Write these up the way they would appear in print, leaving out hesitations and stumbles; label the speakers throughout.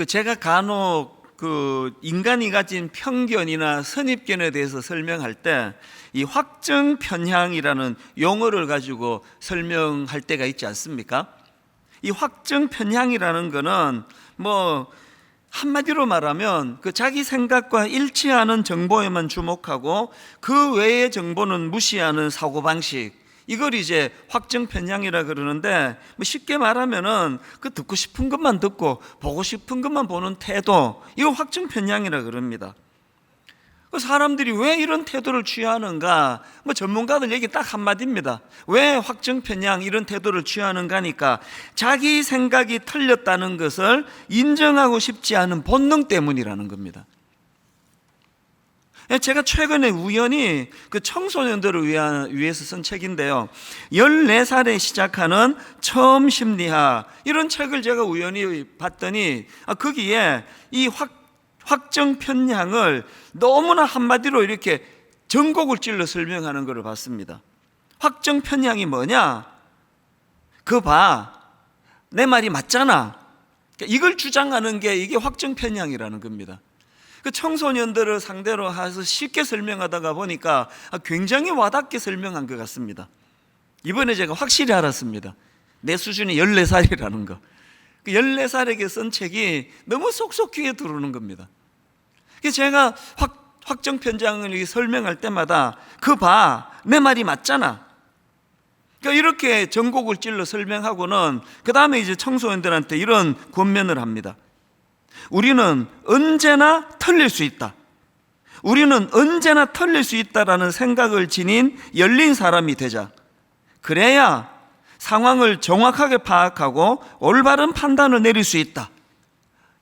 Speaker 1: 제가 간혹 인간이 가진 편견이나 선입견에 대해서 설명할 때 이 확증 편향이라는 용어를 가지고 설명할 때가 있지 않습니까? 이 확증 편향이라는 거는 한마디로 말하면 자기 생각과 일치하는 정보에만 주목하고 그 외의 정보는 무시하는 사고방식, 이걸 이제 확증 편향이라 그러는데, 쉽게 말하면은 듣고 싶은 것만 듣고 보고 싶은 것만 보는 태도, 이거 확증 편향이라 그럽니다. 사람들이 왜 이런 태도를 취하는가? 전문가들 얘기 딱 한마디입니다. 왜 확증 편향 이런 태도를 취하는가니까 자기 생각이 틀렸다는 것을 인정하고 싶지 않은 본능 때문이라는 겁니다. 제가 최근에 우연히 청소년들을 위해서 쓴 책인데요, 14살에 시작하는 처음 심리학, 이런 책을 제가 우연히 봤더니 거기에 이 확정 편향을 너무나 한마디로 이렇게 전곡을 찔러 설명하는 것을 봤습니다. 확정 편향이 뭐냐? 내 말이 맞잖아. 이걸 주장하는 게 이게 확정 편향이라는 겁니다. 청소년들을 상대로 해서 쉽게 설명하다가 보니까 굉장히 와닿게 설명한 것 같습니다. 이번에 제가 확실히 알았습니다. 내 수준이 14살이라는 거. 14살에게 쓴 책이 너무 쏙쏙 귀에 들어오는 겁니다. 제가 확정 편향을 설명할 때마다 내 말이 맞잖아. 이렇게 전곡을 찔러 설명하고는 그 다음에 이제 청소년들한테 이런 권면을 합니다. 우리는 언제나 틀릴 수 있다. 우리는 언제나 틀릴 수 있다라는 생각을 지닌 열린 사람이 되자. 그래야 상황을 정확하게 파악하고 올바른 판단을 내릴 수 있다.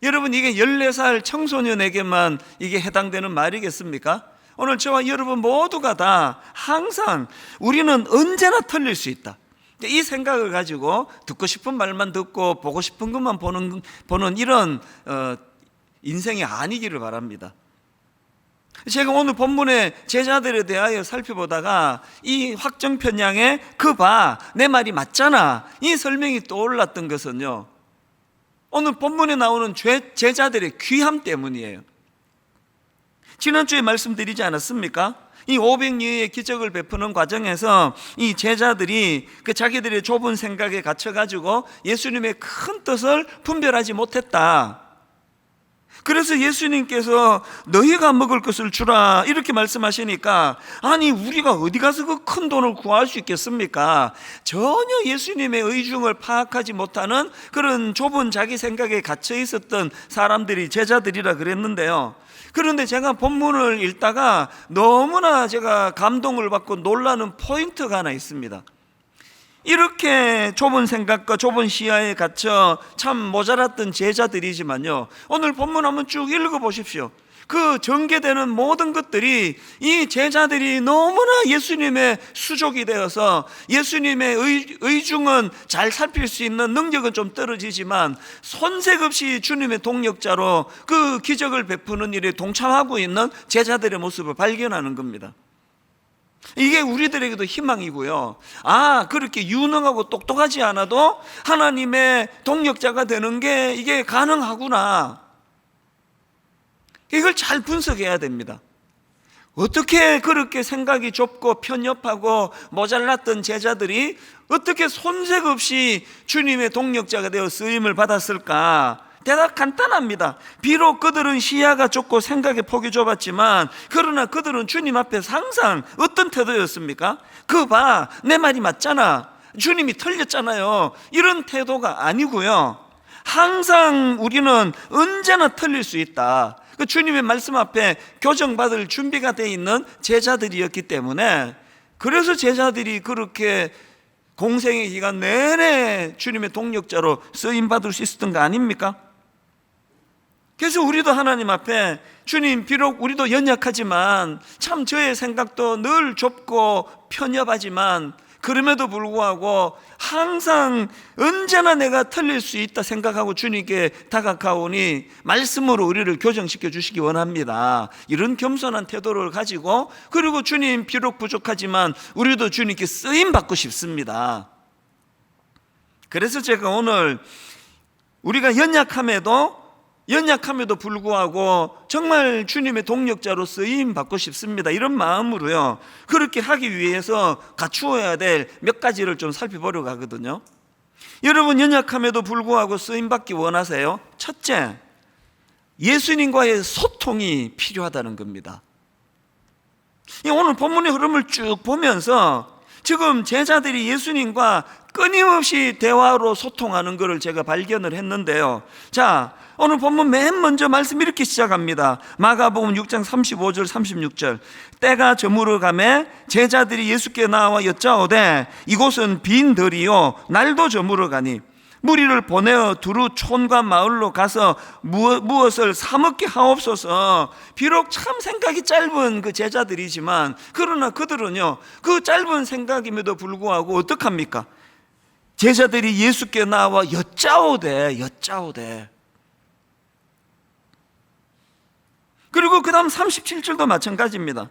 Speaker 1: 여러분, 이게 14살 청소년에게만 이게 해당되는 말이겠습니까? 오늘 저와 여러분 모두가 다 항상 우리는 언제나 틀릴 수 있다. 이 생각을 가지고 듣고 싶은 말만 듣고 보고 싶은 것만 보는 이런 인생이 아니기를 바랍니다. 제가 오늘 본문의 제자들에 대하여 살펴보다가 이 확정 편향에 내 말이 맞잖아, 이 설명이 떠올랐던 것은요, 오늘 본문에 나오는 제자들의 귀함 때문이에요. 지난주에 말씀드리지 않았습니까? 이 500리의 기적을 베푸는 과정에서 이 제자들이 자기들의 좁은 생각에 갇혀가지고 예수님의 큰 뜻을 분별하지 못했다. 그래서 예수님께서 너희가 먹을 것을 주라 이렇게 말씀하시니까, 아니 우리가 어디 가서 그 큰 돈을 구할 수 있겠습니까? 전혀 예수님의 의중을 파악하지 못하는 그런 좁은 자기 생각에 갇혀 있었던 사람들이 제자들이라 그랬는데요, 그런데 제가 본문을 읽다가 너무나 제가 감동을 받고 놀라는 포인트가 하나 있습니다. 이렇게 좁은 생각과 좁은 시야에 갇혀 참 모자랐던 제자들이지만요, 오늘 본문 한번 쭉 읽어보십시오. 전개되는 모든 것들이 이 제자들이 너무나 예수님의 수족이 되어서 예수님의 의중은 잘 살필 수 있는 능력은 좀 떨어지지만 손색 없이 주님의 동력자로 기적을 베푸는 일에 동참하고 있는 제자들의 모습을 발견하는 겁니다. 이게 우리들에게도 희망이고요. 그렇게 유능하고 똑똑하지 않아도 하나님의 동력자가 되는 게 이게 가능하구나. 이걸 잘 분석해야 됩니다. 어떻게 그렇게 생각이 좁고 편협하고 모자랐던 제자들이 어떻게 손색 없이 주님의 동력자가 되어 쓰임을 받았을까? 대답 간단합니다. 비록 그들은 시야가 좁고 생각의 폭이 좁았지만, 그러나 그들은 주님 앞에서 항상 어떤 태도였습니까? 내 말이 맞잖아, 주님이 틀렸잖아요, 이런 태도가 아니고요, 항상 우리는 언제나 틀릴 수 있다. 주님의 말씀 앞에 교정받을 준비가 되어 있는 제자들이었기 때문에, 그래서 제자들이 그렇게 공생의 기간 내내 주님의 동력자로 쓰임받을 수 있었던 거 아닙니까? 그래서 우리도 하나님 앞에, 주님 비록 우리도 연약하지만 참 저의 생각도 늘 좁고 편협하지만 그럼에도 불구하고 항상 언제나 내가 틀릴 수 있다 생각하고 주님께 다가가오니 말씀으로 우리를 교정시켜 주시기 원합니다. 이런 겸손한 태도를 가지고, 그리고 주님 비록 부족하지만 우리도 주님께 쓰임 받고 싶습니다. 그래서 제가 오늘 우리가 연약함에도 연약함에도 불구하고 정말 주님의 동력자로 쓰임 받고 싶습니다, 이런 마음으로요 그렇게 하기 위해서 갖추어야 될 몇 가지를 좀 살펴보려고 하거든요. 여러분, 연약함에도 불구하고 쓰임 받기 원하세요? 첫째, 예수님과의 소통이 필요하다는 겁니다. 오늘 본문의 흐름을 쭉 보면서 지금 제자들이 예수님과 끊임없이 대화로 소통하는 것을 제가 발견을 했는데요. 자, 오늘 본문 맨 먼저 말씀 이렇게 시작합니다. 마가복음 6장 35절 36절. 때가 저물어 가매 제자들이 예수께 나와 여짜오되 이곳은 빈 들이요 날도 저물어 가니 무리를 보내어 두루 촌과 마을로 가서 무엇을 사 먹게 하옵소서. 비록 참 생각이 짧은 그 제자들이지만 그러나 그들은요 그 짧은 생각임에도 불구하고 어떡합니까? 제자들이 예수께 나와 여짜오되. 그리고 그 다음 37절도 마찬가지입니다.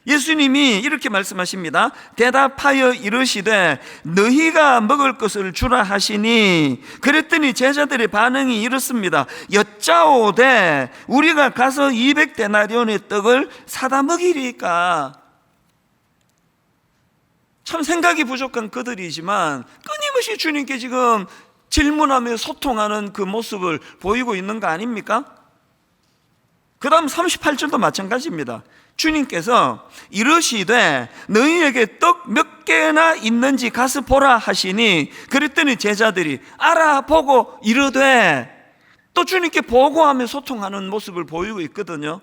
Speaker 1: 예수님이 이렇게 말씀하십니다. 대답하여 이르시되 너희가 먹을 것을 주라 하시니, 그랬더니 제자들의 반응이 이렇습니다. 여짜오되 우리가 가서 200데나리온의 떡을 사다 먹이리까. 참 생각이 부족한 그들이지만 끊임없이 주님께 지금 질문하며 소통하는 그 모습을 보이고 있는 거 아닙니까? 그 다음 38절도 마찬가지입니다. 주님께서 이르시되 너희에게 떡 몇 개나 있는지 가서 보라 하시니, 그랬더니 제자들이 알아보고 이르되, 또 주님께 보고하며 소통하는 모습을 보이고 있거든요.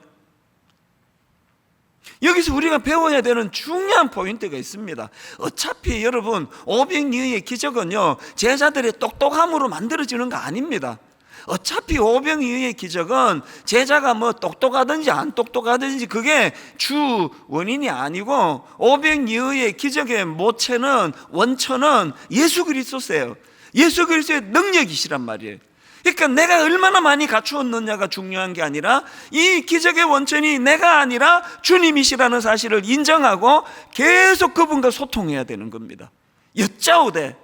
Speaker 1: 여기서 우리가 배워야 되는 중요한 포인트가 있습니다. 어차피 여러분 오병이어의 기적은요 제자들의 똑똑함으로 만들어지는 거 아닙니다. 어차피 오병이어의 기적은 제자가 뭐 똑똑하든지 안 똑똑하든지 그게 주 원인이 아니고, 오병이어의 기적의 모체는, 원천은 예수 그리스도세요. 예수 그리스도의 능력이시란 말이에요. 그러니까 내가 얼마나 많이 갖추었느냐가 중요한 게 아니라 이 기적의 원천이 내가 아니라 주님이시라는 사실을 인정하고 계속 그분과 소통해야 되는 겁니다. 여짜오되.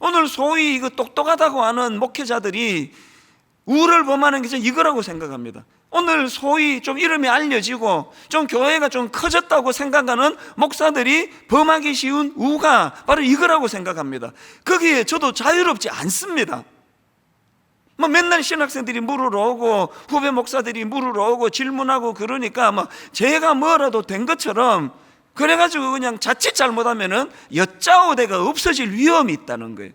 Speaker 1: 오늘 소위 이거 똑똑하다고 하는 목회자들이 우를 범하는 게 이거라고 생각합니다. 오늘 소위 좀 이름이 알려지고 좀 교회가 좀 커졌다고 생각하는 목사들이 범하기 쉬운 우가 바로 이거라고 생각합니다. 거기에 저도 자유롭지 않습니다. 뭐 맨날 신학생들이 물으러 오고 후배 목사들이 물으러 오고 질문하고 그러니까 뭐 제가 뭐라도 된 것처럼 그래가지고 그냥 자칫 잘못하면은 여짜오대가 없어질 위험이 있다는 거예요.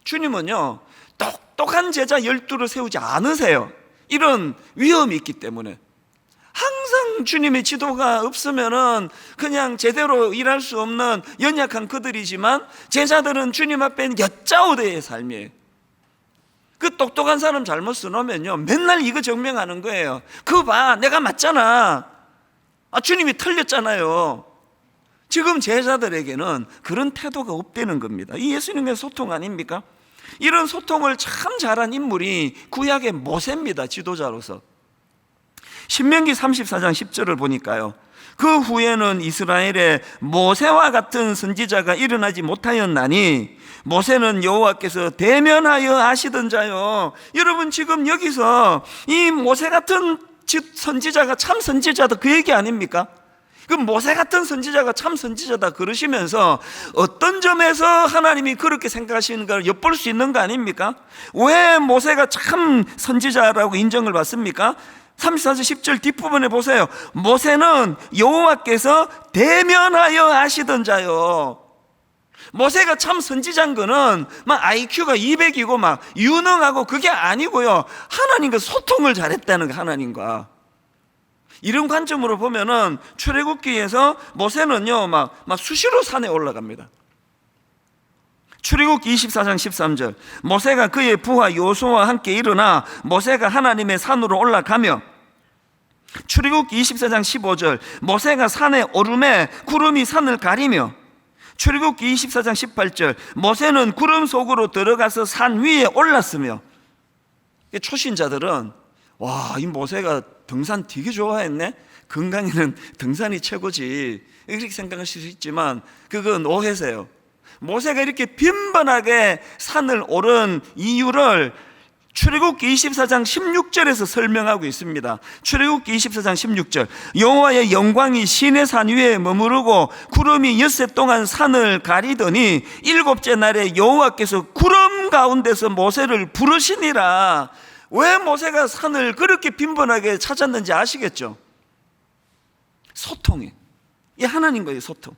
Speaker 1: 주님은요 똑똑한 제자 12를 세우지 않으세요. 이런 위험이 있기 때문에 항상 주님의 지도가 없으면은 그냥 제대로 일할 수 없는 연약한 그들이지만, 제자들은 주님 앞에는 여짜오대의 삶이에요. 그 똑똑한 사람 잘못 써놓으면요 맨날 이거 증명하는 거예요. 그거 봐, 내가 맞잖아. 주님이 틀렸잖아요. 지금 제자들에게는 그런 태도가 없다는 겁니다. 이 예수님의 소통 아닙니까? 이런 소통을 참 잘한 인물이 구약의 모세입니다. 지도자로서. 신명기 34장 10절을 보니까요, 그 후에는 이스라엘에 모세와 같은 선지자가 일어나지 못하였나니 모세는 여호와께서 대면하여 하시던 자요. 여러분 지금 여기서 이 모세 같은 선지자가 참 선지자다 그 얘기 아닙니까? 그 모세 같은 선지자가 참 선지자다 그러시면서 어떤 점에서 하나님이 그렇게 생각하시는가를 엿볼 수 있는 거 아닙니까? 왜 모세가 참 선지자라고 인정을 받습니까? 34절 10절 뒷부분에 보세요. 모세는 여호와께서 대면하여 하시던 자요. 모세가 참 선지자인 거는 막 IQ가 200이고 막 유능하고 그게 아니고요, 하나님과 소통을 잘했다는 거. 하나님과 이런 관점으로 보면은 출애굽기에서 모세는요 막 수시로 산에 올라갑니다. 출애굽기 24장 13절. 모세가 그의 부하 여호수아와 함께 일어나 모세가 하나님의 산으로 올라가며, 출애굽기 24장 15절. 모세가 산에 오르매 구름이 산을 가리며, 출애굽기 24장 18절. 모세는 구름 속으로 들어가서 산 위에 올랐으며. 초신자들은 와, 이 모세가 등산 되게 좋아했네, 건강에는 등산이 최고지, 이렇게 생각하실 수 있지만 그건 오해세요. 모세가 이렇게 빈번하게 산을 오른 이유를 출애굽기 24장 16절에서 설명하고 있습니다. 출애굽기 24장 16절, 여호와의 영광이 시내산 위에 머무르고 구름이 엿새 동안 산을 가리더니 일곱째 날에 여호와께서 구름 가운데서 모세를 부르시니라. 왜 모세가 산을 그렇게 빈번하게 찾았는지 아시겠죠? 소통이, 이 하나님과의 소통.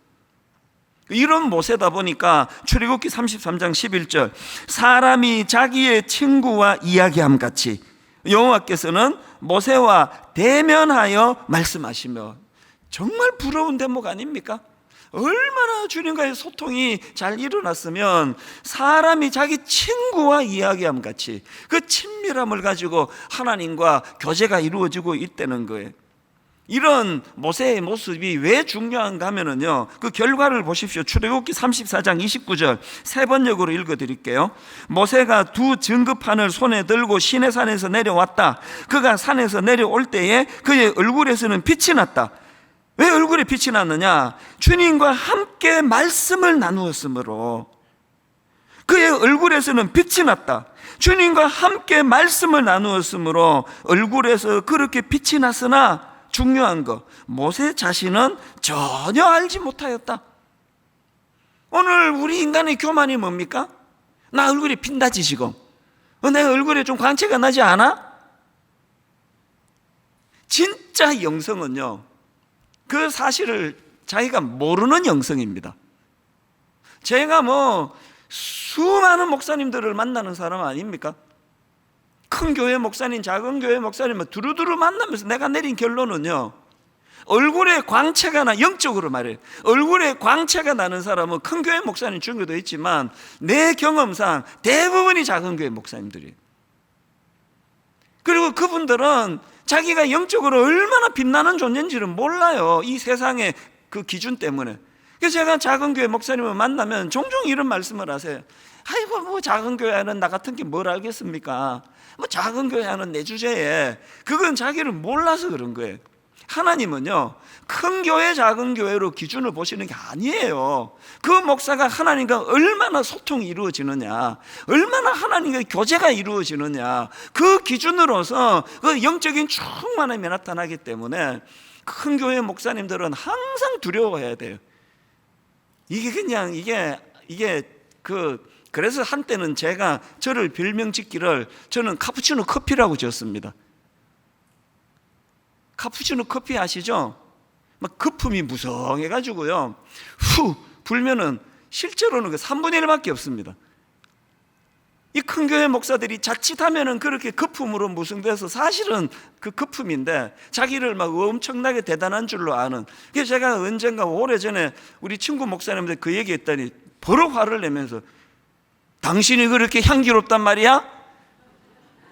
Speaker 1: 이런 모세다 보니까 출애굽기 33장 11절, 사람이 자기의 친구와 이야기함 같이 여호와께서는 모세와 대면하여 말씀하시며. 정말 부러운 대목 아닙니까? 얼마나 주님과의 소통이 잘 일어났으면 사람이 자기 친구와 이야기함 같이 그 친밀함을 가지고 하나님과 교제가 이루어지고 있다는 거예요. 이런 모세의 모습이 왜 중요한가 하면은요, 그 결과를 보십시오. 출애굽기 34장 29절 세 번역으로 읽어드릴게요. 모세가 두 증거판을 손에 들고 시내산에서 내려왔다. 그가 산에서 내려올 때에 그의 얼굴에서는 빛이 났다. 왜 얼굴에 빛이 났느냐? 주님과 함께 말씀을 나누었으므로. 그의 얼굴에서는 빛이 났다. 주님과 함께 말씀을 나누었으므로 얼굴에서 그렇게 빛이 났으나 중요한 거, 모세 자신은 전혀 알지 못하였다. 오늘 우리 인간의 교만이 뭡니까? 나 얼굴이 핀다지 지금. 내 얼굴에 좀 광채가 나지 않아? 진짜 영성은요, 그 사실을 자기가 모르는 영성입니다. 제가 수많은 목사님들을 만나는 사람 아닙니까? 큰 교회 목사님, 작은 교회 목사님 두루두루 만나면서 내가 내린 결론은요, 얼굴에 광채가 나, 영적으로 말해요. 얼굴에 광채가 나는 사람은 큰 교회 목사님 중에도 있지만 내 경험상 대부분이 작은 교회 목사님들이에요. 그리고 그분들은 자기가 영적으로 얼마나 빛나는 존재인지를 몰라요. 이 세상의 그 기준 때문에. 그래서 제가 작은 교회 목사님을 만나면 종종 이런 말씀을 하세요. 아이고, 작은 교회 하는 나 같은 게 뭘 알겠습니까? 작은 교회 하는 내 주제에, 그건 자기를 몰라서 그런 거예요. 하나님은요, 큰 교회 작은 교회로 기준을 보시는 게 아니에요. 그 목사가 하나님과 얼마나 소통이 이루어지느냐, 얼마나 하나님과 교제가 이루어지느냐, 그 기준으로서 그 영적인 충만함이 나타나기 때문에 큰 교회 목사님들은 항상 두려워해야 돼요. 그래서 한때는 제가 저를 별명 짓기를, 저는 카푸치노 커피라고 지었습니다. 카푸치노 커피 아시죠? 막 거품이 무성해가지고요, 후 불면은 실제로는 그 3분의 1밖에 없습니다. 이 큰 교회 목사들이 자칫하면은 그렇게 거품으로 무성돼서 사실은 그 거품인데 자기를 막 엄청나게 대단한 줄로 아는. 그래서 제가 언젠가 오래전에 우리 친구 목사님한테 그 얘기했더니 버럭 화를 내면서, 당신이 그렇게 향기롭단 말이야?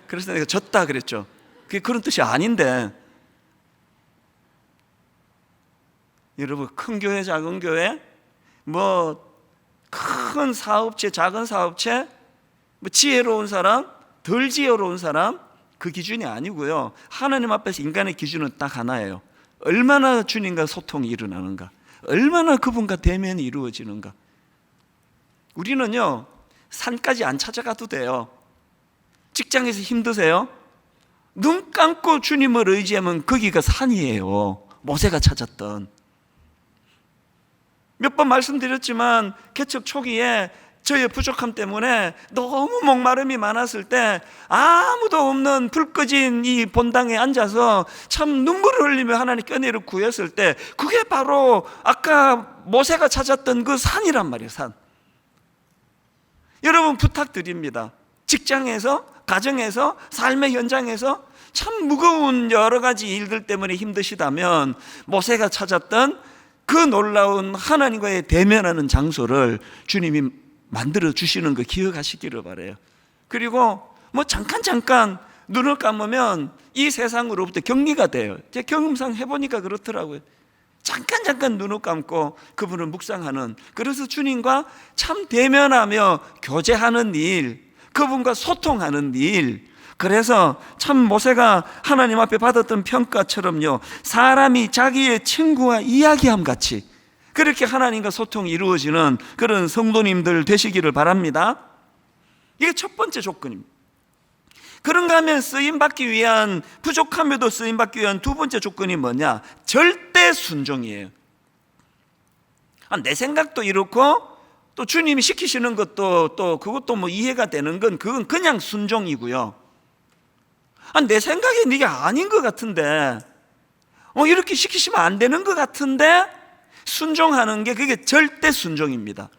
Speaker 1: 그래서 내가 졌다 그랬죠. 그게 그런 뜻이 아닌데, 여러분, 큰 교회 작은 교회, 큰 사업체 작은 사업체, 지혜로운 사람 덜 지혜로운 사람, 그 기준이 아니고요, 하나님 앞에서 인간의 기준은 딱 하나예요. 얼마나 주님과 소통이 일어나는가, 얼마나 그분과 대면이 이루어지는가. 우리는요, 산까지 안 찾아가도 돼요. 직장에서 힘드세요? 눈 감고 주님을 의지하면 거기가 산이에요. 모세가 찾았던. 몇 번 말씀드렸지만 개척 초기에 저의 부족함 때문에 너무 목마름이 많았을 때 아무도 없는 불 꺼진 이 본당에 앉아서 참 눈물을 흘리며 하나님 껴내를 구했을 때, 그게 바로 아까 모세가 찾았던 그 산이란 말이에요. 산. 여러분, 부탁드립니다. 직장에서, 가정에서, 삶의 현장에서 참 무거운 여러 가지 일들 때문에 힘드시다면 모세가 찾았던 그 놀라운 하나님과의 대면하는 장소를 주님이 만들어 주시는 거 기억하시기를 바라요. 그리고 잠깐 눈을 감으면 이 세상으로부터 격리가 돼요. 제 경험상 해보니까 그렇더라고요. 잠깐 눈을 감고 그분을 묵상하는, 그래서 주님과 참 대면하며 교제하는 일, 그분과 소통하는 일. 그래서 참 모세가 하나님 앞에 받았던 평가처럼요, 사람이 자기의 친구와 이야기함 같이 그렇게 하나님과 소통이 이루어지는 그런 성도님들 되시기를 바랍니다. 이게 첫 번째 조건입니다. 그런가 하면 쓰임받기 위한, 부족함에도 쓰임받기 위한 두 번째 조건이 뭐냐? 절대 순종이에요. 내 생각도 이렇고 또 주님이 시키시는 것도 또 그것도 뭐 이해가 되는 건 그건 그냥 순종이고요. 내 생각엔 이게 아닌 것 같은데 이렇게 시키시면 안 되는 것 같은데 순종하는 게 그게 절대 순종입니다.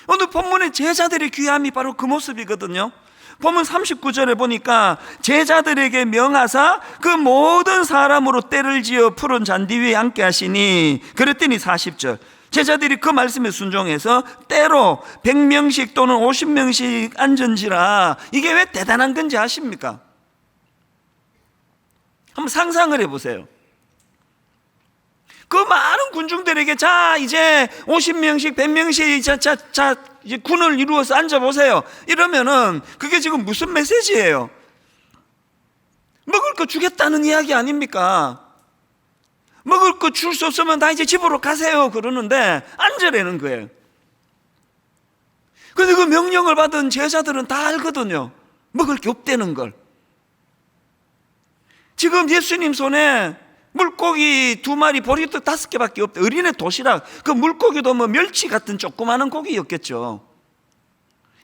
Speaker 1: 오늘 본문의 제자들의 귀함이 바로 그 모습이거든요. 본문 39절에 보니까 제자들에게 명하사 그 모든 사람으로 때를 지어 푸른 잔디 위에 앉게 하시니, 그랬더니 40절 제자들이 그 말씀에 순종해서 때로 100명씩 또는 50명씩 앉은지라. 이게 왜 대단한 건지 아십니까? 한번 상상을 해보세요. 그 많은 군중들에게 자 이제 50명씩 100명씩 자 이제 군을 이루어서 앉아보세요 이러면은 그게 지금 무슨 메시지예요? 먹을 거 주겠다는 이야기 아닙니까? 먹을 거 줄 수 없으면 다 이제 집으로 가세요 그러는데 앉으라는 거예요. 근데 그 명령을 받은 제자들은 다 알거든요. 먹을 게 없다는 걸. 지금 예수님 손에 물고기 2마리, 보리떡 5개밖에 없대. 어린애 도시락, 그 물고기도 뭐 멸치 같은 조그마한 고기였겠죠.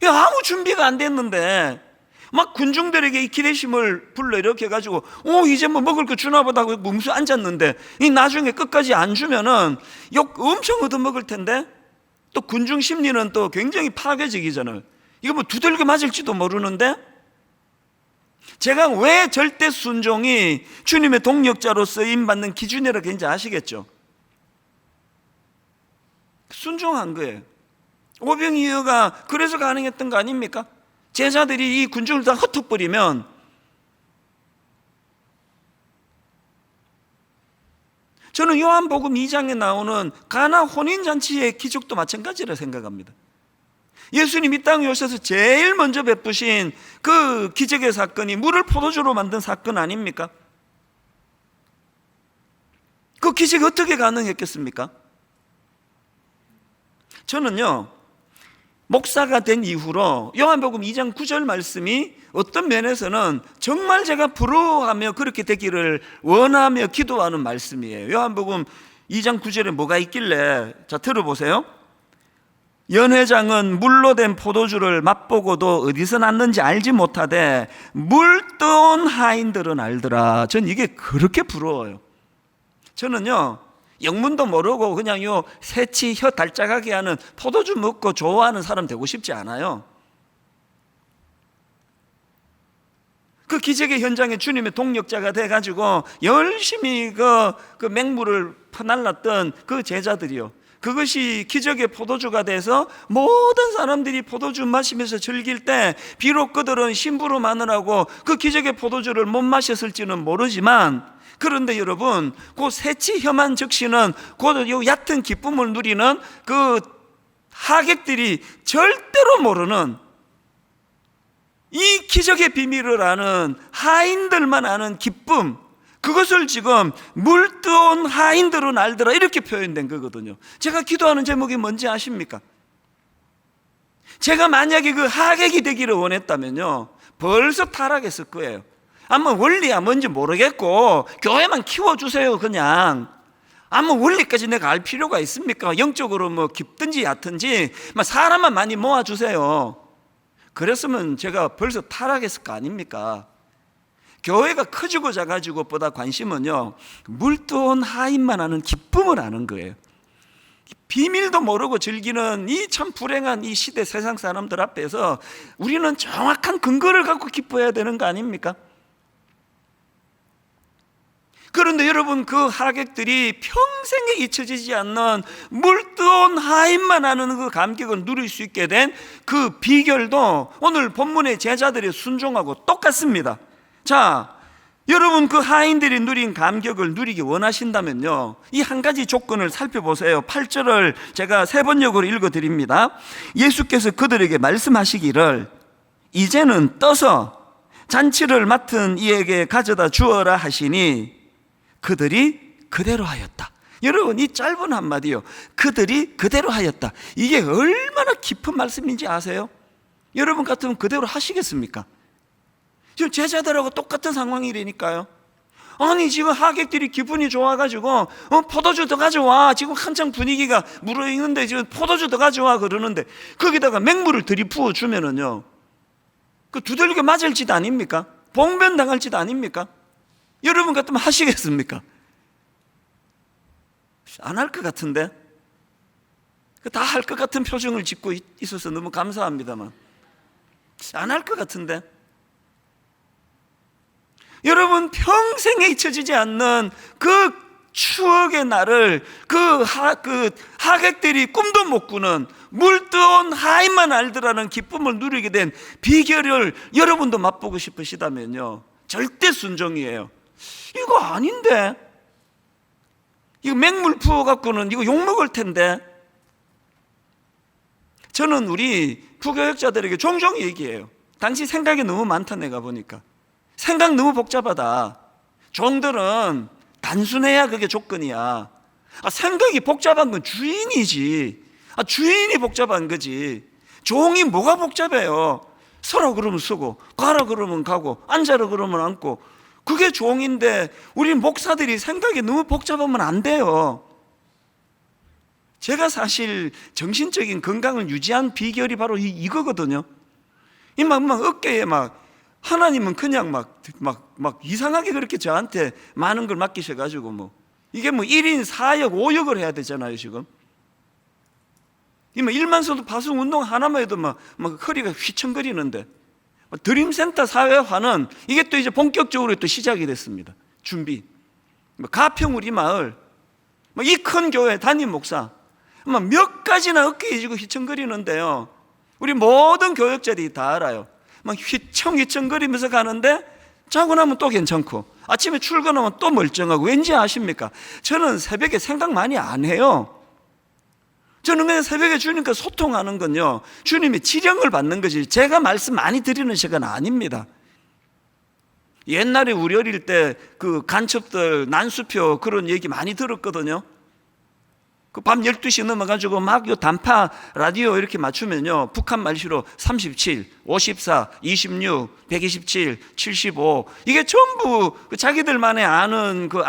Speaker 1: 아무 준비가 안 됐는데 막 군중들에게 이 기대심을 불러 이렇게 해가지고 이제 뭐 먹을 거 주나 보다 하고 뭉수 앉았는데 이 나중에 끝까지 안 주면은 욕 엄청 얻어먹을 텐데, 또 군중 심리는 또 굉장히 파괴적이잖아요. 이거 뭐 두들겨 맞을지도 모르는데. 제가 왜 절대 순종이 주님의 동력자로 쓰임받는 기준이라고 했는지 아시겠죠? 순종한 거예요. 오병이어가 그래서 가능했던 거 아닙니까? 제자들이 이 군중을 다 흩어버리면 저는 요한복음 2장에 나오는 가나 혼인잔치의 기적도 마찬가지라 생각합니다. 예수님 이 땅에 오셔서 제일 먼저 베푸신 그 기적의 사건이 물을 포도주로 만든 사건 아닙니까? 그 기적이 어떻게 가능했겠습니까? 저는요, 목사가 된 이후로 요한복음 2장 9절 말씀이 어떤 면에서는 정말 제가 부러워하며 그렇게 되기를 원하며 기도하는 말씀이에요. 요한복음 2장 9절에 뭐가 있길래, 자 들어보세요. 연회장은 물로 된 포도주를 맛보고도 어디서 났는지 알지 못하되 물떠온 하인들은 알더라. 전 이게 그렇게 부러워요. 저는요, 영문도 모르고 그냥 요 새치 혀 달짝하게 하는 포도주 먹고 좋아하는 사람 되고 싶지 않아요. 그 기적의 현장에 주님의 동력자가 돼가지고 열심히 그 맹물을 퍼날랐던 그 제자들이요, 그것이 기적의 포도주가 돼서 모든 사람들이 포도주 마시면서 즐길 때 비록 그들은 심부름 하느라고 그 기적의 포도주를 못 마셨을지는 모르지만, 그런데 여러분 그 새치 혀만 적시는 그 얕은 기쁨을 누리는 그 하객들이 절대로 모르는 이 기적의 비밀을 아는 하인들만 아는 기쁨, 그것을 지금 물떠온 하인들은 알더라 이렇게 표현된 거거든요. 제가 기도하는 제목이 뭔지 아십니까? 제가 만약에 그 하객이 되기를 원했다면요, 벌써 타락했을 거예요. 아마 원리야 뭔지 모르겠고 교회만 키워주세요 그냥. 아마 원리까지 내가 알 필요가 있습니까? 영적으로 뭐 깊든지 얕든지 사람만 많이 모아주세요. 그랬으면 제가 벌써 타락했을 거 아닙니까? 교회가 커지고 작아지고 보다 관심은요, 물떠온 하인만 아는 기쁨을 아는 거예요. 비밀도 모르고 즐기는 이 참 불행한 이 시대 세상 사람들 앞에서 우리는 정확한 근거를 갖고 기뻐해야 되는 거 아닙니까? 그런데 여러분, 그 하객들이 평생에 잊혀지지 않는 물떠온 하인만 아는 그 감격을 누릴 수 있게 된 그 비결도 오늘 본문의 제자들의 순종하고 똑같습니다. 자, 여러분 그 하인들이 누린 감격을 누리기 원하신다면요, 이 한 가지 조건을 살펴보세요. 8절을 제가 세 번역으로 읽어드립니다. 예수께서 그들에게 말씀하시기를 이제는 떠서 잔치를 맡은 이에게 가져다 주어라 하시니 그들이 그대로 하였다. 여러분, 이 짧은 한마디요, 그들이 그대로 하였다, 이게 얼마나 깊은 말씀인지 아세요? 여러분 같으면 그대로 하시겠습니까? 지금 제자들하고 똑같은 상황이라니까요. 아니 지금 하객들이 기분이 좋아가지고 포도주 더 가져와, 지금 한창 분위기가 무르익는데 지금 포도주 더 가져와 그러는데 거기다가 맹물을 들이부어 주면은요, 그 두들겨 맞을 짓 아닙니까? 봉변 당할 짓 아닙니까? 여러분 같으면 하시겠습니까? 안 할 것 같은데, 다 할 것 같은 표정을 짓고 있어서 너무 감사합니다만 안 할 것 같은데, 여러분 평생에 잊혀지지 않는 그 추억의 날을 그 하객들이 꿈도 못 꾸는 물뜨온 하인만 알더라는 기쁨을 누리게 된 비결을 여러분도 맛보고 싶으시다면요, 절대 순종이에요. 이거 아닌데, 이거 맹물 부어갖고는 이거 욕먹을 텐데. 저는 우리 부교역자들에게 종종 얘기해요. 당신 생각이 너무 많다. 내가 보니까 생각 너무 복잡하다. 종들은 단순해야 그게 조건이야. 생각이 복잡한 건 주인이지. 주인이 복잡한 거지. 종이 뭐가 복잡해요? 서라 그러면 서고, 가라 그러면 가고, 앉아라 그러면 앉고, 그게 종인데 우리 목사들이 생각이 너무 복잡하면 안 돼요. 제가 사실 정신적인 건강을 유지한 비결이 바로 이거거든요. 막 어깨에 하나님은 그냥 막 이상하게 그렇게 저한테 많은 걸 맡기셔가지고 이게 1인 4역 5역을 해야 되잖아요. 지금 일만서도 파송 운동 하나만 해도 막 허리가 휘청거리는데, 드림센터 사회화는 이게 또 이제 본격적으로 또 시작이 됐습니다. 준비. 가평 우리 마을, 이 큰 교회 담임 목사 몇 가지나 어깨에 지고 휘청거리는데요, 우리 모든 교역자들이 다 알아요. 휘청휘청거리면서 가는데 자고 나면 또 괜찮고 아침에 출근하면 또 멀쩡하고. 왠지 아십니까? 저는 새벽에 생각 많이 안 해요. 저는 그냥 새벽에 주님과 소통하는 건요, 주님이 지령을 받는 거지 제가 말씀 많이 드리는 시간 아닙니다. 옛날에 우리 어릴 때 그 간첩들 난수표 그런 얘기 많이 들었거든요. 그 밤 12시 넘어가지고 요 단파 라디오 이렇게 맞추면요, 북한 말시로 37, 54, 26, 127, 75, 이게 전부 자기들만의 아는 그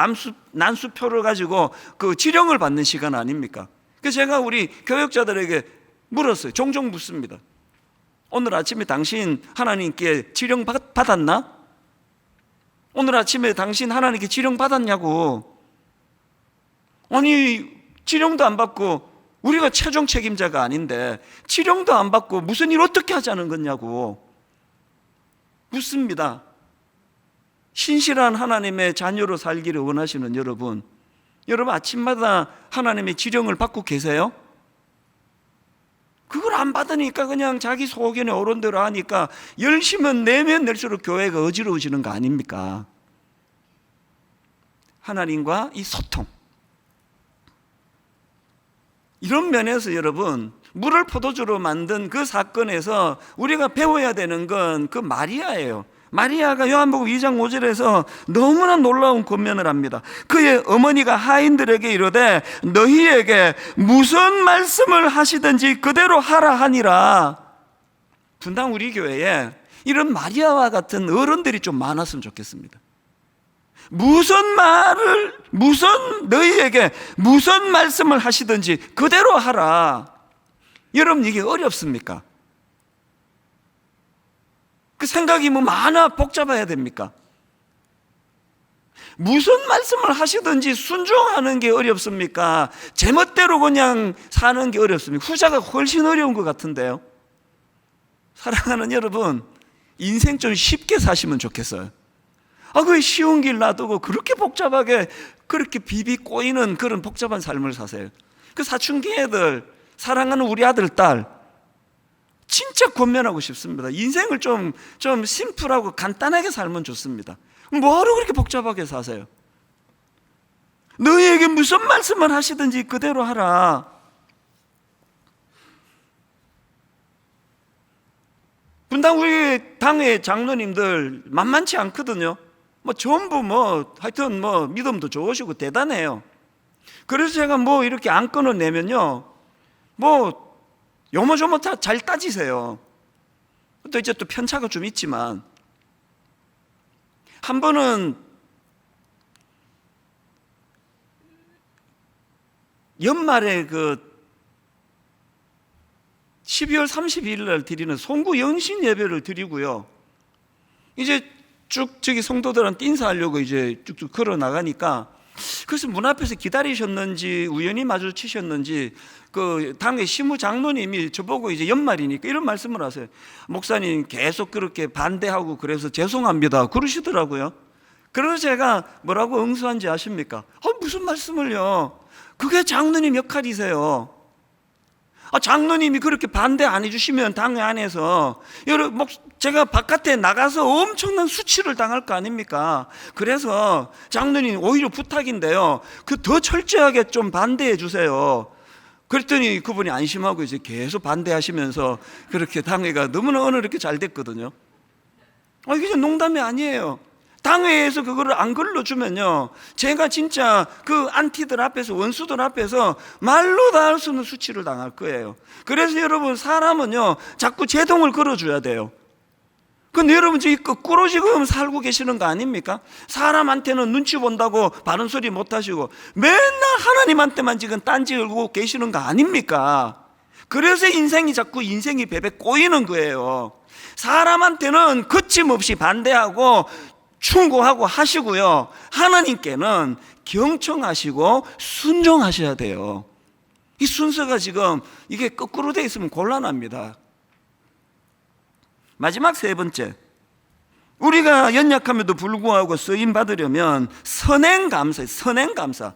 Speaker 1: 난수표를 가지고 그 지령을 받는 시간 아닙니까? 그래서 제가 우리 교역자들에게 물었어요. 종종 묻습니다. 오늘 아침에 당신 하나님께 지령 받았나? 오늘 아침에 당신 하나님께 지령 받았냐고. 아니 지령도 안 받고, 우리가 최종 책임자가 아닌데 지령도 안 받고 무슨 일 어떻게 하자는 거냐고 묻습니다. 신실한 하나님의 자녀로 살기를 원하시는 여러분 아침마다 하나님의 지령을 받고 계세요? 그걸 안 받으니까 그냥 자기 소견에 오른 대로 하니까 열심은 내면 낼수록 교회가 어지러워지는 거 아닙니까? 하나님과 이 소통, 이런 면에서 여러분, 물을 포도주로 만든 그 사건에서 우리가 배워야 되는 건 그 마리아예요. 마리아가 요한복음 2장 5절에서 너무나 놀라운 권면을 합니다. 그의 어머니가 하인들에게 이르되 너희에게 무슨 말씀을 하시든지 그대로 하라 하니라. 분당 우리 교회에 이런 마리아와 같은 어른들이 좀 많았으면 좋겠습니다. 너희에게 무슨 말씀을 하시든지 그대로 하라. 여러분 이게 어렵습니까? 그 생각이 많아 복잡해야 됩니까? 무슨 말씀을 하시든지 순종하는 게 어렵습니까? 제멋대로 그냥 사는 게 어렵습니까? 후자가 훨씬 어려운 것 같은데요. 사랑하는 여러분, 인생 좀 쉽게 사시면 좋겠어요. 그 쉬운 길 놔두고 그렇게 복잡하게 그렇게 비비 꼬이는 그런 복잡한 삶을 사세요. 그 사춘기 애들, 사랑하는 우리 아들, 딸 진짜 권면하고 싶습니다. 인생을 좀 심플하고 간단하게 살면 좋습니다. 뭐하러 그렇게 복잡하게 사세요? 너희에게 무슨 말씀을 하시든지 그대로 하라. 분당 우리 당의 장로님들 만만치 않거든요. 전부 하여튼 믿음도 좋으시고 대단해요. 그래서 제가 이렇게 안건을 내면요, 요모조모 잘 따지세요. 또 이제 또 편차가 좀 있지만 한 번은 연말에 그 12월 32일 날 드리는 송구 영신 예배를 드리고요. 이제 쭉 저기 성도들한테 인사하려고 이제 쭉쭉 걸어 나가니까, 그래서 문 앞에서 기다리셨는지 우연히 마주치셨는지 그 당의 시무 장로님이 저보고 이제 연말이니까 이런 말씀을 하세요. 목사님 계속 그렇게 반대하고 그래서 죄송합니다 그러시더라고요. 그래서 제가 뭐라고 응수한지 아십니까? 무슨 말씀을요? 그게 장로님 역할이세요. 장로님이 그렇게 반대 안 해주시면 당회 안에서 제가 바깥에 나가서 엄청난 수치를 당할 거 아닙니까? 그래서 장로님 오히려 부탁인데요, 그 더 철저하게 좀 반대해 주세요. 그랬더니 그분이 안심하고 이제 계속 반대하시면서 그렇게 당회가 너무나 오늘 이렇게 잘 됐거든요. 이게 농담이 아니에요. 당회에서 그거를 안 걸러주면요, 제가 진짜 그 안티들 앞에서, 원수들 앞에서 말로 다 할 수 없는 수치를 당할 거예요. 그래서 여러분, 사람은요 자꾸 제동을 걸어줘야 돼요. 근데 여러분 지금 거꾸로 지금 살고 계시는 거 아닙니까? 사람한테는 눈치 본다고 바른 소리 못 하시고 맨날 하나님한테만 지금 딴지 걸고 계시는 거 아닙니까? 그래서 인생이 베베 꼬이는 거예요. 사람한테는 거침없이 반대하고 충고하고 하시고요, 하나님께는 경청하시고 순종하셔야 돼요. 이 순서가 지금 이게 거꾸로 돼 있으면 곤란합니다. 마지막 세 번째, 우리가 연약함에도 불구하고 쓰임 받으려면 선행감사.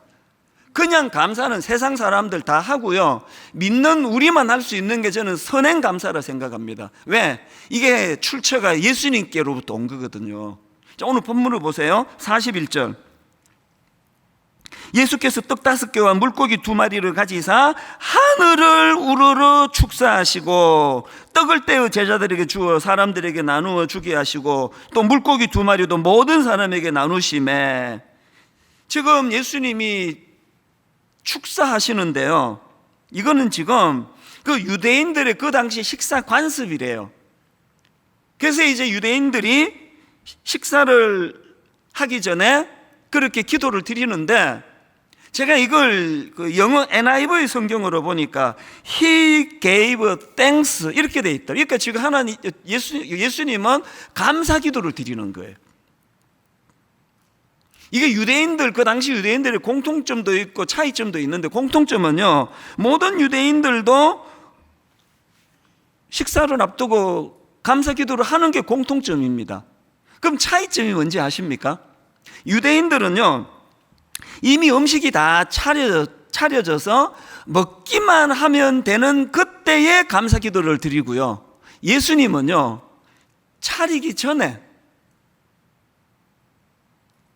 Speaker 1: 그냥 감사는 세상 사람들 다 하고요, 믿는 우리만 할 수 있는 게 저는 선행감사라 생각합니다. 왜? 이게 출처가 예수님께로부터 온 거거든요. 자, 오늘 본문을 보세요. 41절. 예수께서 떡 5개와 물고기 2마리를 가지사 하늘을 우러러 축사하시고 떡을 떼어 제자들에게 주어 사람들에게 나누어 주게 하시고 또 물고기 2마리도 모든 사람에게 나누시매. 지금 예수님이 축사하시는데요, 이거는 지금 그 유대인들의 그 당시 식사 관습이래요. 그래서 이제 유대인들이 식사를 하기 전에 그렇게 기도를 드리는데, 제가 이걸 그 영어 NIV 성경으로 보니까 He gave thanks 이렇게 돼 있다. 그러니까 지금 예수님은 감사 기도를 드리는 거예요. 이게 유대인들, 그 당시 유대인들의 공통점도 있고 차이점도 있는데, 공통점은요, 모든 유대인들도 식사를 앞두고 감사 기도를 하는 게 공통점입니다. 그럼 차이점이 뭔지 아십니까? 유대인들은요, 이미 음식이 다 차려져서 먹기만 하면 되는 그때에 감사 기도를 드리고요, 예수님은요, 차리기 전에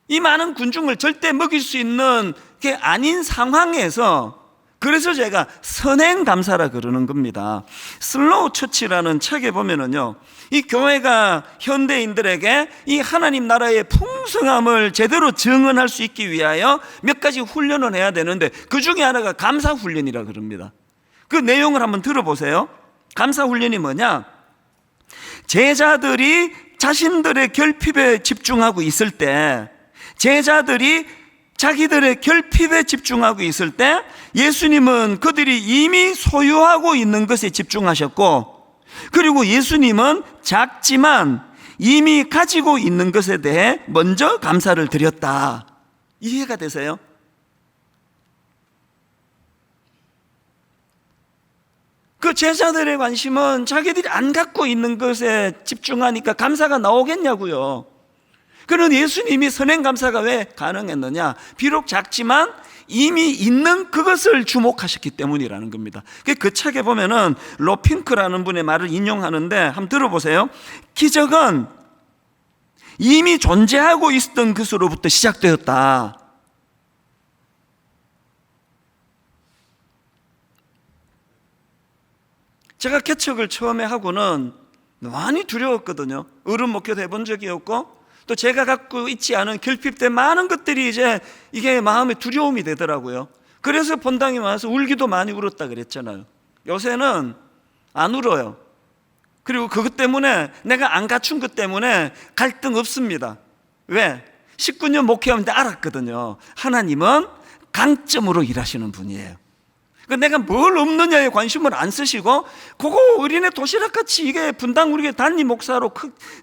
Speaker 1: 이 많은 군중을 절대 먹일 수 있는 게 아닌 상황에서, 그래서 제가 선행감사라 그러는 겁니다. 슬로우 처치라는 책에 보면은요, 이 교회가 현대인들에게 이 하나님 나라의 풍성함을 제대로 증언할 수 있기 위하여 몇 가지 훈련을 해야 되는데, 그 중에 하나가 감사 훈련이라 그럽니다. 그 내용을 한번 들어보세요. 감사 훈련이 뭐냐? 제자들이 자신들의 결핍에 집중하고 있을 때, 제자들이 자기들의 결핍에 집중하고 있을 때 예수님은 그들이 이미 소유하고 있는 것에 집중하셨고, 그리고 예수님은 작지만 이미 가지고 있는 것에 대해 먼저 감사를 드렸다. 이해가 되세요? 그 제자들의 관심은 자기들이 안 갖고 있는 것에 집중하니까 감사가 나오겠냐고요. 그런데 예수님이 선행감사가 왜 가능했느냐? 비록 작지만 이미 있는 그것을 주목하셨기 때문이라는 겁니다. 그 책에 보면은 로핑크라는 분의 말을 인용하는데 한번 들어보세요. 기적은 이미 존재하고 있었던 것으로부터 시작되었다. 제가 개척을 처음에 하고는 많이 두려웠거든요. 어른 목회도 해본 적이 없고, 또 제가 갖고 있지 않은 결핍된 많은 것들이 이제 이게 마음에 두려움이 되더라고요. 그래서 본당에 와서 울기도 많이 울었다 그랬잖아요. 요새는 안 울어요. 그리고 그것 때문에, 내가 안 갖춘 것 때문에 갈등 없습니다. 왜? 19년 목회하면서 알았거든요. 하나님은 강점으로 일하시는 분이에요. 내가 뭘 없느냐에 관심을 안 쓰시고 그거 어린애 도시락같이 이게 분당 우리 단임 목사로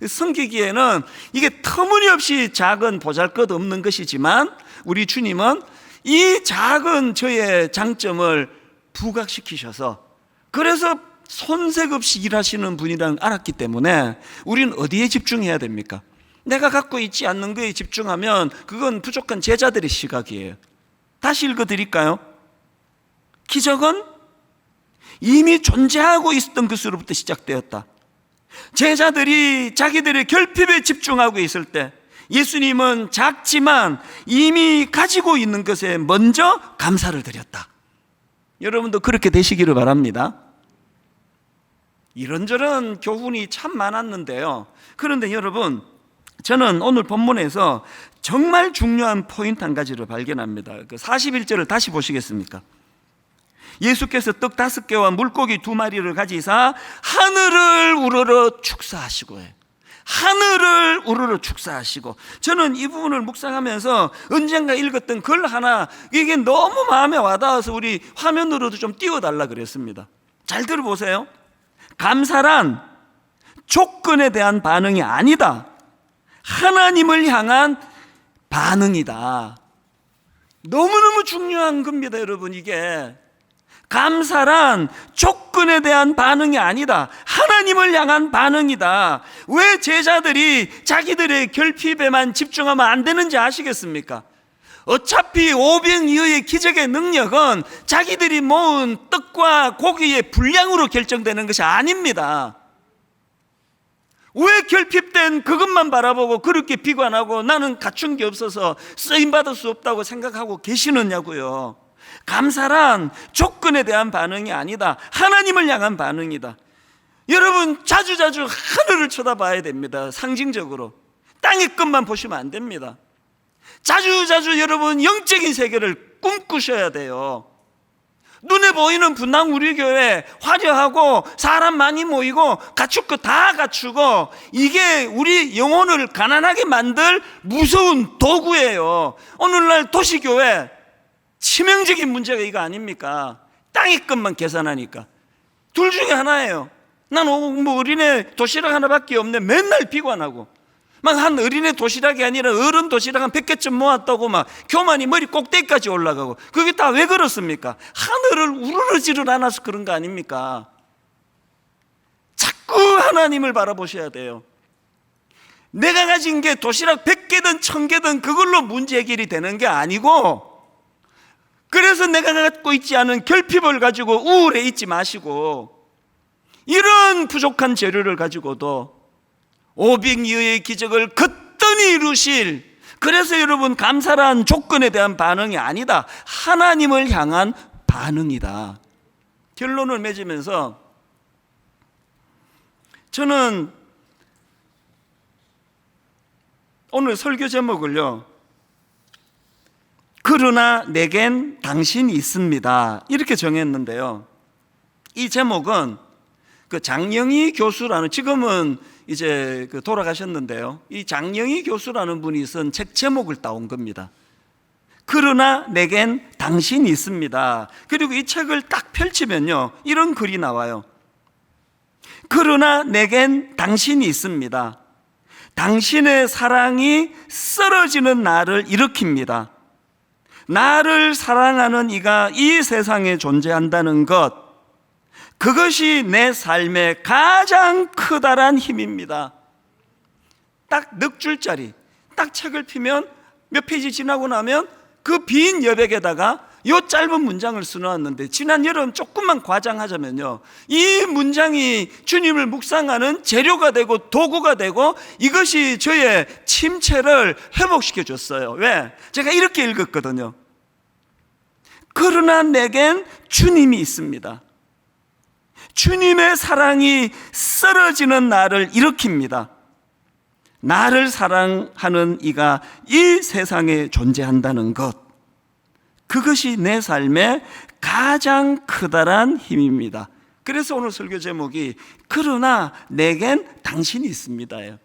Speaker 1: 섬기기에는 이게 터무니없이 작은 보잘것없는 것이지만 우리 주님은 이 작은 저의 장점을 부각시키셔서 그래서 손색 없이 일하시는 분이라는 걸 알았기 때문에 우리는 어디에 집중해야 됩니까? 내가 갖고 있지 않는 거에 집중하면 그건 부족한 제자들의 시각이에요. 다시 읽어드릴까요? 기적은 이미 존재하고 있었던 것으로부터 시작되었다. 제자들이 자기들의 결핍에 집중하고 있을 때 예수님은 작지만 이미 가지고 있는 것에 먼저 감사를 드렸다. 여러분도 그렇게 되시기를 바랍니다. 이런저런 교훈이 참 많았는데요. 그런데 여러분, 저는 오늘 본문에서 정말 중요한 포인트 한 가지를 발견합니다. 그 41절을 다시 보시겠습니까? 예수께서 떡 5개와 물고기 2마리를 가지사 하늘을 우러러 축사하시고 해요. 하늘을 우러러 축사하시고, 저는 이 부분을 묵상하면서 언젠가 읽었던 글 하나, 이게 너무 마음에 와닿아서 우리 화면으로도 좀 띄워달라 그랬습니다. 잘 들어보세요. 감사란 조건에 대한 반응이 아니다, 하나님을 향한 반응이다. 너무너무 중요한 겁니다, 여러분. 이게 감사란 조건에 대한 반응이 아니다, 하나님을 향한 반응이다. 왜 제자들이 자기들의 결핍에만 집중하면 안 되는지 아시겠습니까? 어차피 오병이어의 기적의 능력은 자기들이 모은 떡과 고기의 분량으로 결정되는 것이 아닙니다. 왜 결핍된 그것만 바라보고 그렇게 비관하고 나는 갖춘 게 없어서 쓰임받을 수 없다고 생각하고 계시느냐고요. 감사란 조건에 대한 반응이 아니다, 하나님을 향한 반응이다. 여러분, 자주자주 하늘을 쳐다봐야 됩니다. 상징적으로 땅의 것만 보시면 안 됩니다. 자주자주 여러분 영적인 세계를 꿈꾸셔야 돼요. 눈에 보이는 분당 우리 교회 화려하고 사람 많이 모이고 갖출 거 다 갖추고 이게 우리 영혼을 가난하게 만들 무서운 도구예요. 오늘날 도시교회 치명적인 문제가 이거 아닙니까? 땅의 것만 계산하니까. 둘 중에 하나예요. 난 뭐 어린애 도시락 하나밖에 없네, 맨날 비관하고 막 한 어린애 도시락이 아니라 어른 도시락 한 100개쯤 모았다고 막 교만이 머리 꼭대기까지 올라가고, 그게 다 왜 그렇습니까? 하늘을 우러러지를 않아서 그런 거 아닙니까? 자꾸 하나님을 바라보셔야 돼요. 내가 가진 게 도시락 100개든 1000개든 그걸로 문제 해결이 되는 게 아니고, 그래서 내가 갖고 있지 않은 결핍을 가지고 우울해 있지 마시고, 이런 부족한 재료를 가지고도 오병이어의 기적을 거뜬히 이루실, 그래서 여러분 감사란 조건에 대한 반응이 아니다, 하나님을 향한 반응이다. 결론을 맺으면서 저는 오늘 설교 제목을요, 그러나 내겐 당신이 있습니다, 이렇게 정했는데요. 이 제목은 그 장영희 교수라는, 지금은 이제 돌아가셨는데요, 이 장영희 교수라는 분이 쓴 책 제목을 따온 겁니다. 그러나 내겐 당신이 있습니다. 그리고 이 책을 딱 펼치면요, 이런 글이 나와요. 그러나 내겐 당신이 있습니다. 당신의 사랑이 쓰러지는 나를 일으킵니다. 나를 사랑하는 이가 이 세상에 존재한다는 것, 그것이 내 삶의 가장 커다란 힘입니다. 딱 넉 줄짜리, 딱 책을 피면 몇 페이지 지나고 나면 그 빈 여백에다가 이 짧은 문장을 써놓았는데, 지난 여름 조금만 과장하자면요, 이 문장이 주님을 묵상하는 재료가 되고 도구가 되고 이것이 저의 침체를 회복시켜 줬어요. 왜? 제가 이렇게 읽었거든요. 그러나 내겐 주님이 있습니다. 주님의 사랑이 쓰러지는 나를 일으킵니다. 나를 사랑하는 이가 이 세상에 존재한다는 것, 그것이 내 삶의 가장 커다란 힘입니다. 그래서 오늘 설교 제목이 그러나 내겐 당신이 있습니다예요.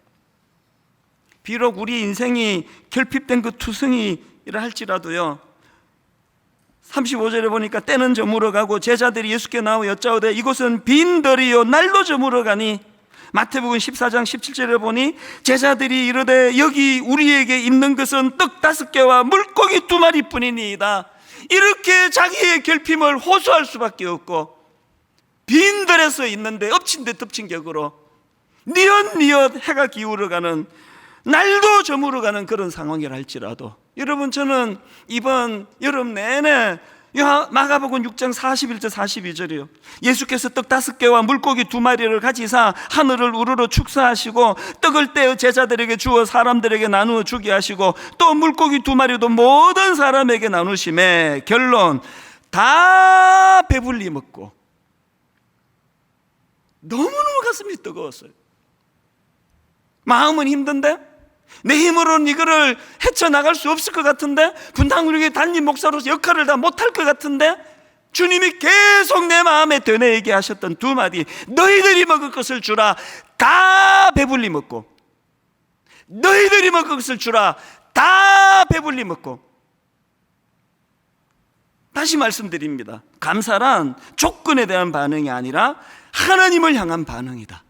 Speaker 1: 비록 우리 인생이 결핍된 그 투성이라 할지라도요, 35절에 보니까 때는 저물어 가고 제자들이 예수께 나와 여짜오되 이곳은 빈들이요 날도 저물어 가니, 마태복음 14장 17절에 보니 제자들이 이르되 여기 우리에게 있는 것은 떡 5개와 물고기 2마리뿐이니이다. 이렇게 자기의 결핍을 호소할 수밖에 없고, 빈들에서 있는데 엎친 데 덮친 격으로 니엇니엇 해가 기울어가는, 날도 저물어가는 그런 상황이라 할지라도, 여러분, 저는 이번 여름 내내 마가복음 6장 41절 42절이요, 예수께서 떡 5개와 물고기 2마리를 가지사 하늘을 우러러 축사하시고 떡을 떼어 제자들에게 주어 사람들에게 나누어 주게 하시고 또 물고기 2마리도 모든 사람에게 나누심에 결론, 다 배불리 먹고 너무너무 가슴이 뜨거웠어요. 마음은 힘든데, 내 힘으로는 이거를 헤쳐나갈 수 없을 것 같은데, 분당우리교회 담임 목사로서 역할을 다 못할 것 같은데, 주님이 계속 내 마음에 되뇌이게 하셨던 2마디, 너희들이 먹을 것을 주라. 다 배불리 먹고, 너희들이 먹을 것을 주라. 다 배불리 먹고. 다시 말씀드립니다. 감사란 조건에 대한 반응이 아니라 하나님을 향한 반응이다.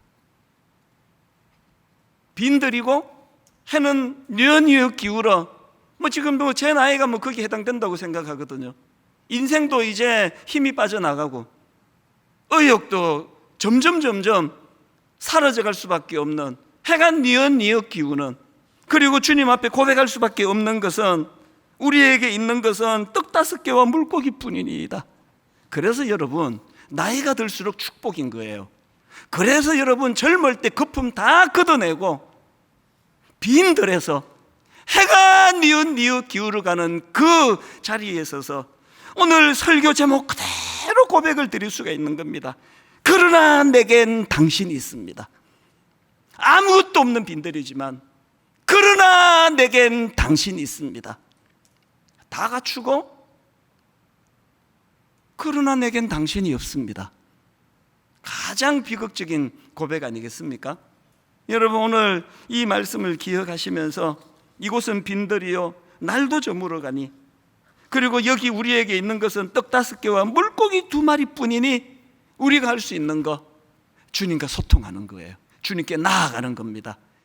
Speaker 1: 빈들이고 해는 뉘엿뉘엿 기울어, 지금 제 나이가 거기에 해당된다고 생각하거든요. 인생도 이제 힘이 빠져나가고 의욕도 점점 사라져갈 수밖에 없는, 해가 뉘엿뉘엿 기우는, 그리고 주님 앞에 고백할 수밖에 없는 것은, 우리에게 있는 것은 떡 5개와 물고기뿐이니이다. 그래서 여러분, 나이가 들수록 축복인 거예요. 그래서 여러분, 젊을 때 거품 다 걷어내고 빈들에서 해가 뉘엿뉘엿 기울어가는 그 자리에 서서 오늘 설교 제목 그대로 고백을 드릴 수가 있는 겁니다. 그러나 내겐 당신이 있습니다. 아무것도 없는 빈들이지만 그러나 내겐 당신이 있습니다. 다 갖추고 그러나 내겐 당신이 없습니다. 가장 비극적인 고백 아니겠습니까? 여러분, 오늘 이 말씀을 기억하시면서 이곳은 빈들이요 날도 저물어 가니, 그리고 여기 우리에게 있는 것은 떡 5개와 물고기 2마리뿐이니, 우리가 할 수 있는 거 주님과 소통하는 거예요. 주님께 나아가는 겁니다.